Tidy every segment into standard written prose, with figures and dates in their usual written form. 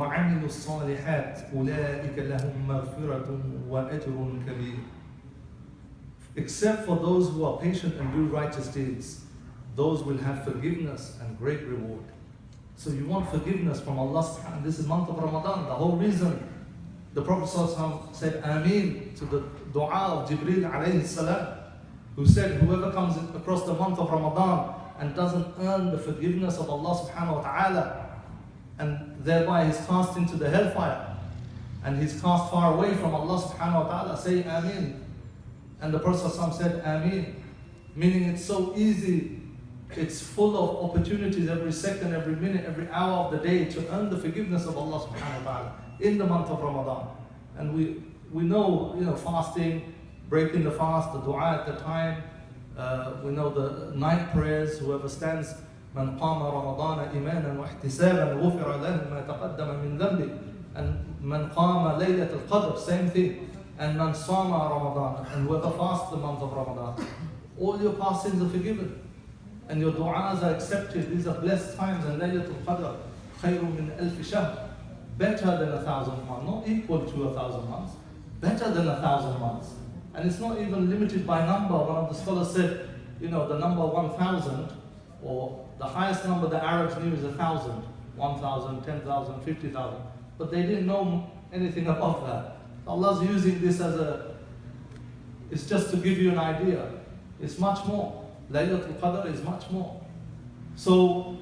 وعملوا الصالحات أولئك لهم مغفرة وأجر كبير. Except for those who are patient and do righteous deeds, those will have forgiveness and great reward. So you want forgiveness from Allah subhanahu wa ta'ala. This is month of Ramadan. The whole reason the Prophet said Ameen to the dua of Jibreel alayhi salam, who said whoever comes across the month of Ramadan and doesn't earn the forgiveness of Allah subhanahu wa ta'ala, and thereby he's cast into the hellfire and he's cast far away from Allah subhanahu wa ta'ala, say Ameen. And the Prophet said Ameen, meaning it's so easy. It's full of opportunities every second, every minute, every hour of the day to earn the forgiveness of Allah subhanahu wa ta'ala in the month of Ramadan. And we know, fasting, breaking the fast, the dua at the time. We know the night prayers, whoever stands, من قام رمضان إيمانا واحتسابا غفر له ما تقدم من ذنبه. And من قام ليلة القدر, same thing. And من صام رمضان, and whoever fasts the month of Ramadan, all your past sins are forgiven. And your du'as are accepted. These are blessed times. And Laylatul Qadr, خير من ألف شهر, better than 1,000 months, not equal to 1,000 months, better than 1,000 months. And it's not even limited by number. One of the scholars said, the number 1,000, or the highest number the Arabs knew is 1,000, 1,000, 10,000, 50,000. But they didn't know anything above that. Allah's using this it's just to give you an idea. It's much more. Laylatul Qadr is much more. So,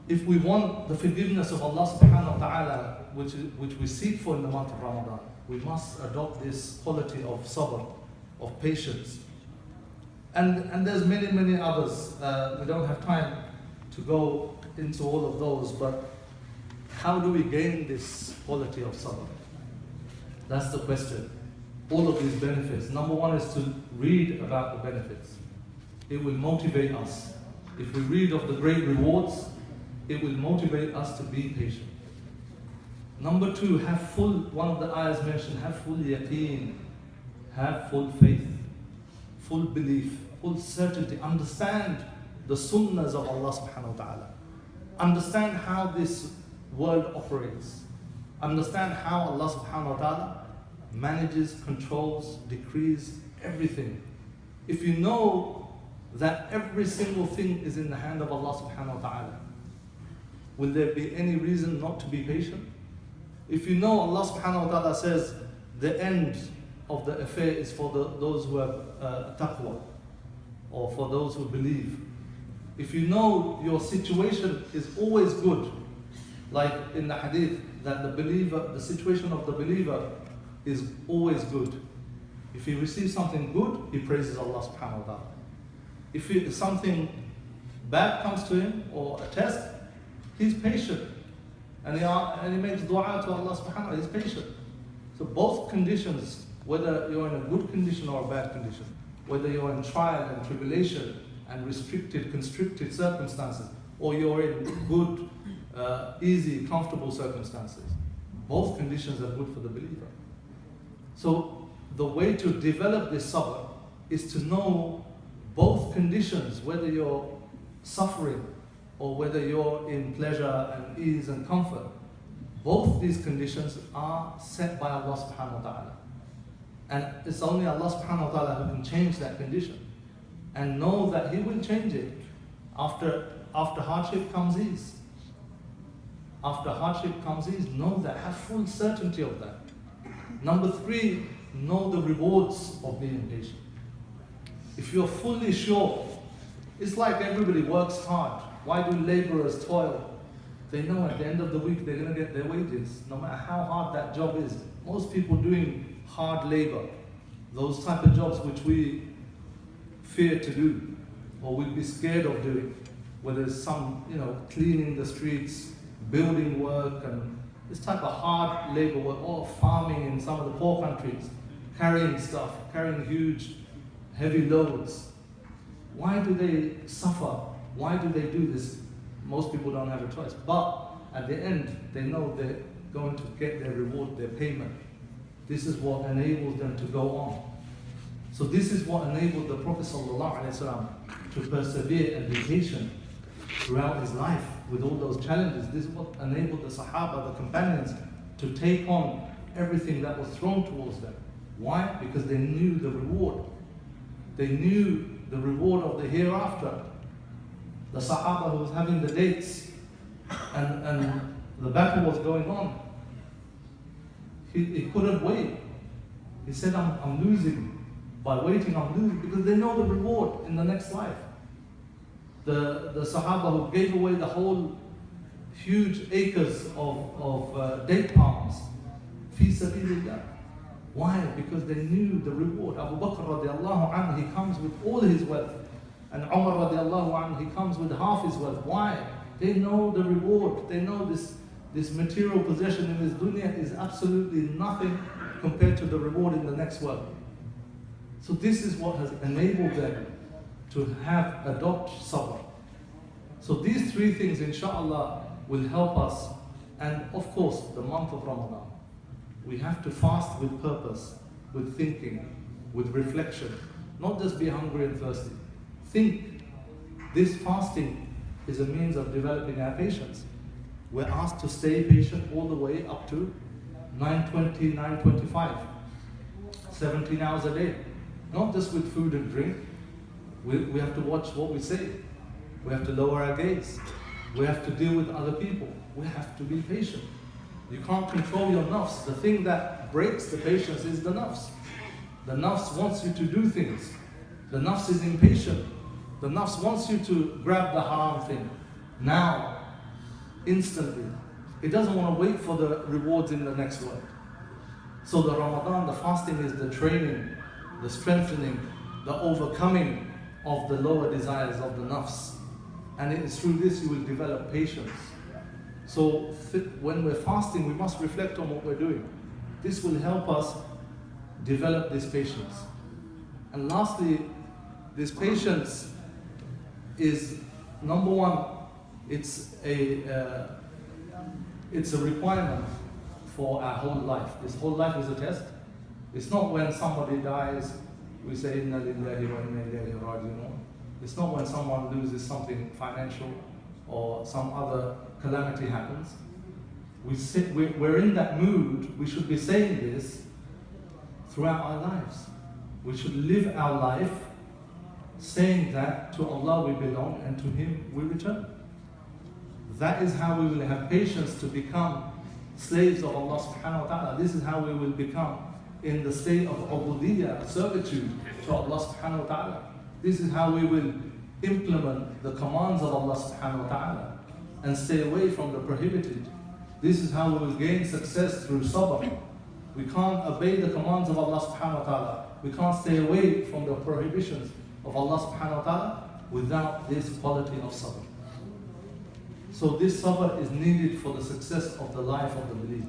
if we want the forgiveness of Allah subhanahu wa ta'ala, which we seek for in the month of Ramadan, we must adopt this quality of sabr, of patience. And there's many, many others. We don't have time to go into all of those, but how do we gain this quality of sabr? That's the question. All of these benefits. Number one is to read about the benefits. It will motivate us. If we read of the great rewards, it will motivate us to be patient. Number two, one of the ayahs mentioned, have full yaqeen, have full faith, full belief, full certainty. Understand the sunnahs of Allah subhanahu wa ta'ala. Understand how this world operates. Understand how Allah subhanahu wa ta'ala manages, controls, decrees everything. If you know that every single thing is in the hand of Allah subhanahu wa ta'ala, will there be any reason not to be patient? If you know Allah subhanahu wa ta'ala says the end of the affair is for those who have taqwa, or for those who believe. If you know your situation is always good, like in the hadith, that the situation of the believer is always good. If he receives something good, he praises Allah subhanahu wa ta'ala. If something bad comes to him, or a test, he's patient. And he makes dua to Allah subhanahu wa ta'ala, he's patient. So both conditions, whether you're in a good condition or a bad condition, whether you're in trial and tribulation and constricted circumstances, or you're in good, easy, comfortable circumstances, both conditions are good for the believer. So the way to develop this sabr is to know both conditions, whether you're suffering or whether you're in pleasure and ease and comfort. Both these conditions are set by Allah subhanahu wa ta'ala. And it's only Allah subhanahu wa ta'ala who can change that condition. And know that He will change it. After hardship comes ease. After hardship comes ease, know that, have full certainty of that. Number three, know the rewards of being patient. If you're fully sure, it's like everybody works hard. Why do laborers toil? They know at the end of the week they're going to get their wages, no matter how hard that job is. Most people doing hard labor, those type of jobs which we fear to do, or we'd be scared of doing, whether it's some, cleaning the streets, building work, and this type of hard labor work, or farming in some of the poor countries, carrying stuff, carrying huge, heavy loads. Why do they suffer? Why do they do this? Most people don't have a choice. But at the end, they know they're going to get their reward, their payment. This is what enables them to go on. So this is what enabled the Prophet ﷺ to persevere and be patient throughout his life. with all those challenges. This is what enabled the Sahaba, the companions, to take on everything that was thrown towards them. Why? Because they knew the reward. They knew the reward of the hereafter. The Sahaba who was having the dates and the battle was going on, he couldn't wait. He said, I'm losing. By waiting, I'm losing, because they know the reward in the next life. The Sahaba who gave away the whole huge acres of date palms, fi sabilillah. Why? Because they knew the reward. Abu Bakr radiallahu anhu, he comes with all his wealth. And Umar radiallahu anhu, he comes with half his wealth. Why? They know the reward. They know this material possession in this dunya is absolutely nothing compared to the reward in the next world. So this is what has enabled them to adopt sabr. So these three things, inshallah, will help us. And of course, the month of Ramadan. We have to fast with purpose, with thinking, with reflection. Not just be hungry and thirsty. Think. This fasting is a means of developing our patience. We're asked to stay patient all the way up to 9:20, 9:25. 17 hours a day. Not just with food and drink. We have to watch what we say. We have to lower our gaze. We have to deal with other people. We have to be patient. You can't control your nafs. The thing that breaks the patience is the nafs. The nafs wants you to do things. The nafs is impatient. The nafs wants you to grab the haram thing now, instantly. It doesn't want to wait for the rewards in the next world. So the Ramadan, the fasting is the training, the strengthening, the overcoming of the lower desires of the nafs. And it is through this you will develop patience. So when we're fasting, we must reflect on what we're doing. This will help us develop this patience. And lastly, this patience is, number one, it's a requirement for our whole life. This whole life is a test. It's not when somebody dies, we say, Inna lillahi wa inna ilayhi raji'un. It's not when someone loses something financial or some other calamity happens. We're in that mood. We should be saying this throughout our lives. We should live our life saying that to Allah we belong and to Him we return. That is how we will have patience to become slaves of Allah subhanahu wa ta'ala. This is how we will become in the state of ubudiyyah, servitude to Allah subhanahu wa ta'ala. This is how we will implement the commands of Allah subhanahu wa ta'ala and stay away from the prohibited. This is how we will gain success through sabr. We can't obey the commands of Allah subhanahu wa ta'ala. We can't stay away from the prohibitions of Allah subhanahu wa ta'ala without this quality of sabr. So this sabr is needed for the success of the life of the believer.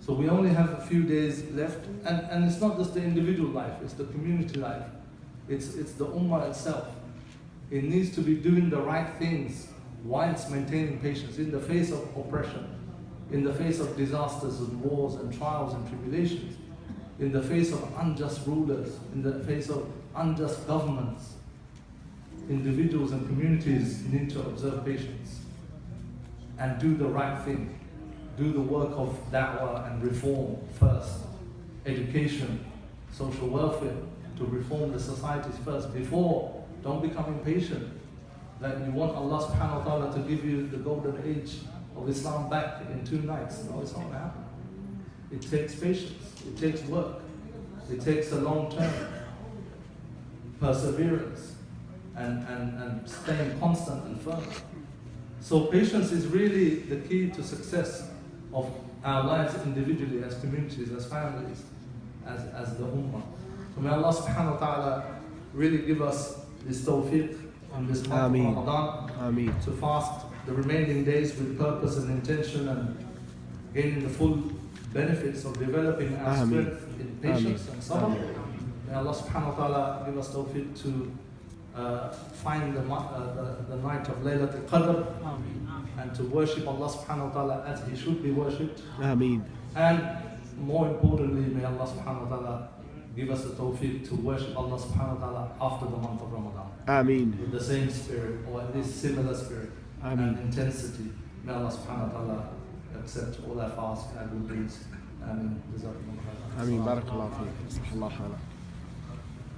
So we only have a few days left, and it's not just the individual life, it's the community life. It's the ummah itself. It needs to be doing the right things whilst maintaining patience in the face of oppression, in the face of disasters and wars and trials and tribulations, in the face of unjust rulers, in the face of unjust governments. Individuals and communities need to observe patience and do the right thing. Do the work of da'wah and reform first. Education, social welfare, to reform the societies first. Before, don't become impatient that you want Allah subhanahu wa ta'ala to give you the golden age of Islam back in 2 nights. No, it's not going to happen. It takes patience, it takes work, it takes a long term perseverance and staying constant and firm. So patience is really the key to success of our lives individually, as communities, as families, as the ummah. So may Allah subhanahu wa ta'ala really give us this tawfiq in this month of Ramadan to fast the remaining days with purpose and intention and gaining the full benefits of developing our strength in patience and sabr. May Allah subhanahu wa ta'ala give us tawfiq to find the night of Laylatul Qadr and to worship Allah subhanahu wa ta'ala as He should be worshipped. Ameen. And more importantly, may Allah subhanahu wa ta'ala give us the tawfiq to worship Allah subhanahu wa ta'ala after the month of Ramadan. Ameen. With the same spirit or at least similar spirit. and intensity. May Allah subhanahu wa ta'ala accept all our fasts and our good deeds. Ameen. آمين. بارك الله فيك. صح الله حالك.